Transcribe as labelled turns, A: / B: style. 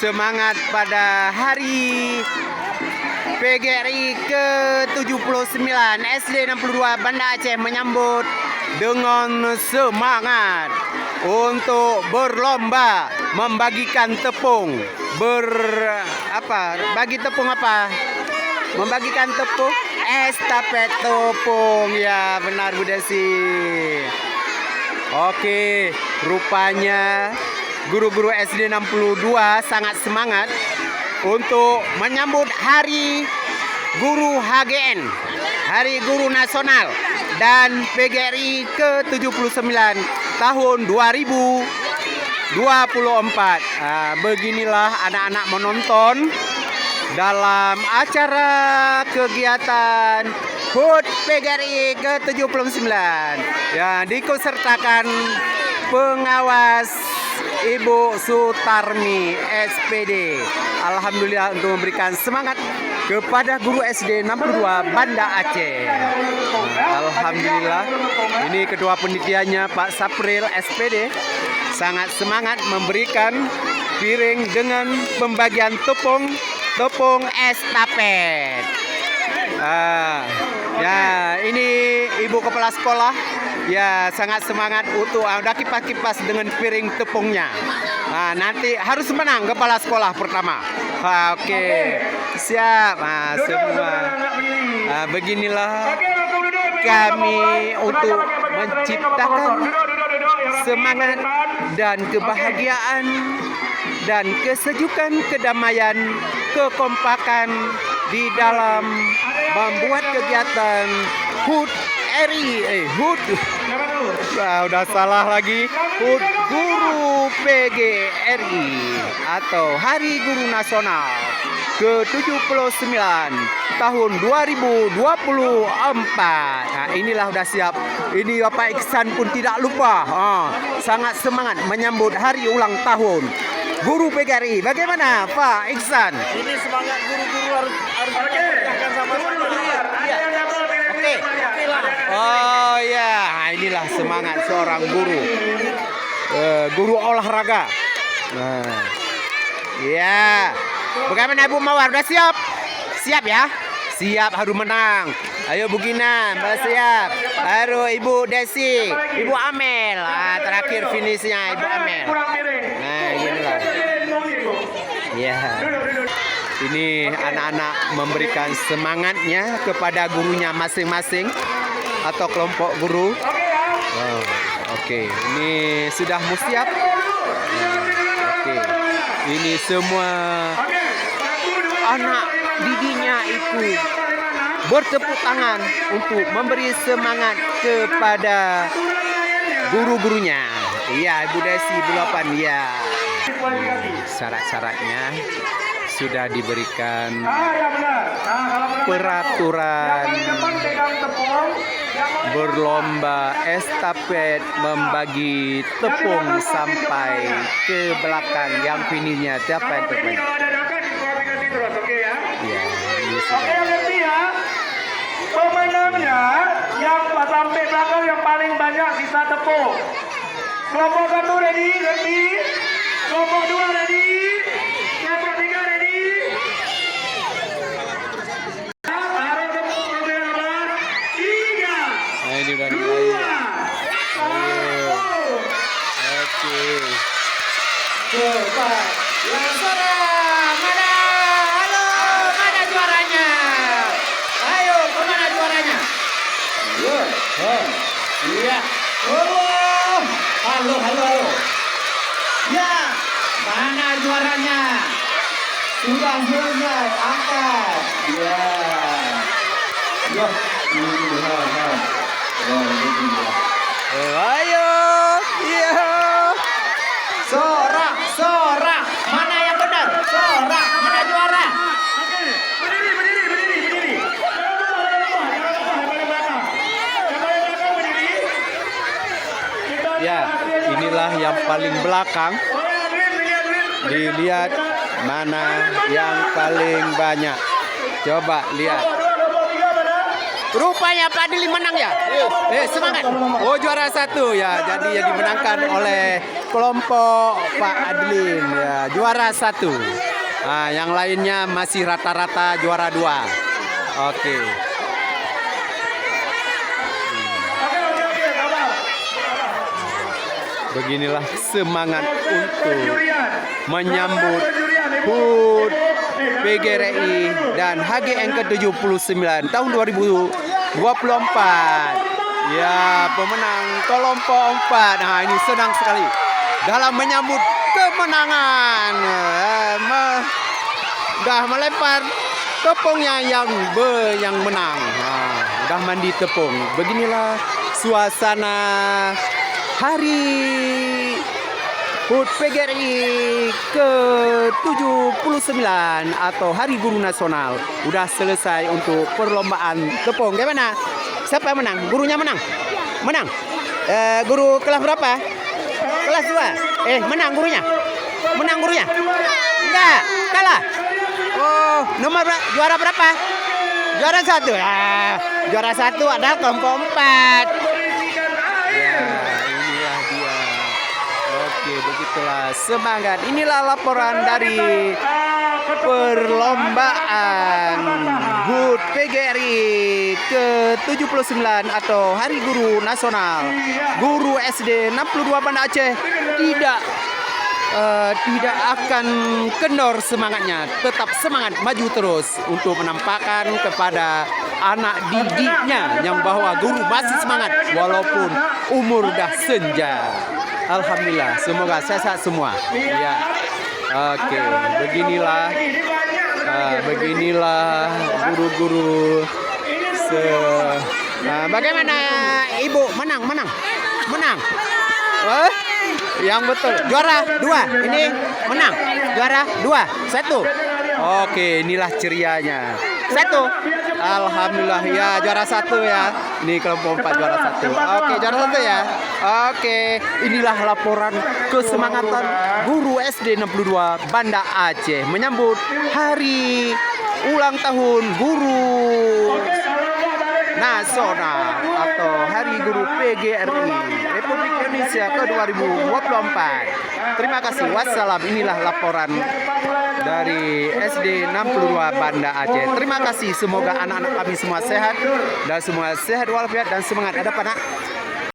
A: semangat pada hari PGRI ke-79 SD 62 Banda Aceh menyambut dengan semangat untuk berlomba membagikan tepung. Bagi tepung apa? Membagikan tepung estafet tepung. Ya, benar Bu Desi. Oke, rupanya guru-guru SD 62 sangat semangat untuk menyambut Hari Guru HGN, Hari Guru Nasional dan PGRI ke-79 tahun 2024. Beginilah anak-anak menonton dalam acara kegiatan HUT PGRI ke-79 yang diikutsertakan pengawas Ibu Sutarmi SPD. Alhamdulillah untuk memberikan semangat kepada guru SD 62 Banda Aceh. Alhamdulillah ini ketua penitiannya Pak Sapril SPD sangat semangat memberikan piring dengan pembagian tepung estafet. Ya, ini Ibu Kepala Sekolah ya sangat semangat untuk udah kipas-kipas dengan piring tepungnya. Nanti harus menang Kepala Sekolah pertama. Oke, siap. Semua. Beginilah kami untuk menciptakan semangat dan kebahagiaan dan kesejukan, kedamaian, kekompakan di dalam membuat kegiatan HUT RI, HUT. Udah salah lagi. HUT Guru PGRI atau Hari Guru Nasional ke-79 tahun 2024. Inilah udah siap. Ini Bapak Iksan pun tidak lupa. Sangat semangat menyambut hari ulang tahun Guru PGRI. Bagaimana Pak Iksan?
B: Ini semangat guru-guru harus dikerjakan sama-sama.
A: Oke. Oh ya, inilah semangat seorang guru. Guru olahraga. Ya. Bagaimana Ibu Mawar? Udah siap? Siap ya? Siap, harus menang. Ayo Bu Gina, siap. Baru Ibu Desi, Ibu Amel. Terakhir finishnya Ibu Amel. Inilah. Ya. Ini anak-anak memberikan semangatnya kepada gurunya masing-masing atau kelompok guru. Oke, ini sudah siap. Oke, ini semua anak didiknya itu bertepuk tangan untuk memberi semangat kepada guru-gurunya. Iya, Ibu Desi Bulapan ya. Syarat-syaratnya sudah diberikan peraturan berlomba estafet membagi tepung sampai ke belakang yang finishnya siapa yang terbaik. Ya, ini sudah.
B: Nanti ya pemenangnya yang sampai belakang yang paling banyak sisa tepung. Kelompok 1 ready? Kelompok 2 ready? Kelompok 3 ready? Taruh tepung berapa? 3.
A: Ini udah
B: 2.
A: Oke.
B: Cepat.
A: Suara mana? Halo, mana juaranya? Ayo, kemana juaranya? Iya. Halo. Ya, mana juaranya? Sudah selesai, angkat. Ya. Ayo, iya. Sorak. Mana yang benar? Sorak, mana juara?
B: Oke, berdiri. Jangan belakang. Yang paling belakang berdiri.
A: Ya, inilah yang paling belakang. Dilihat mana yang paling banyak. Coba lihat. Rupanya Pak Dili menang ya. Semangat. Oh, juara 1 ya. Jadi yang dimenangkan oleh kelompok Pak Adlin ya, juara 1. Yang lainnya masih rata-rata juara 2. Oke. Beginilah semangat untuk menyambut HUT PGRI dan HGN ke-79 tahun 2024. Ya, pemenang kelompok 4. Nah, ini senang sekali dalam menyambut kemenangan. Udah melempar tepungnya yang menang. Udah mandi tepung. Beginilah suasana hari HUT PGRI ke-79 atau Hari Guru Nasional. Udah selesai untuk perlombaan tepung. Gimana? Siapa yang menang? Gurunya menang? Menang? Guru kelas berapa? Kelas 2? Menang gurunya? Menang gurunya? Enggak, kalah. Oh, juara berapa? Juara 1. Juara 1 adalah kelompok 4. Inilah dia. Oke, begitulah semangat. Inilah laporan dari perlombaan HUT PGRI ke-79 atau Hari Guru Nasional. Guru SD 62 Banda Aceh tidak akan kendor semangatnya, tetap semangat maju terus untuk menampakkan kepada anak didiknya yang bahwa guru masih semangat walaupun umur dah senja. Alhamdulillah, semoga sehat semua. Ya, oke, beginilah guru-guru. Bagaimana Ibu? Menang. Yang betul. Juara 2. Ini menang. Juara 2. 1. Oke, inilah cerianya. 1. Alhamdulillah ya, juara 1 ya. Ini kelompok 4 juara 1. Oke, juara 1 ya. Oke, inilah laporan kesemangatan guru SD 62 Banda Aceh menyambut hari ulang tahun guru nasional atau Hari Guru PGRI Republik Indonesia ke-2024. Terima kasih. Wassalam. Inilah laporan dari SD 62 Banda Aceh. Terima kasih. Semoga anak-anak kami semua sehat dan semua sehat walafiat dan semangat. Ada apa nak?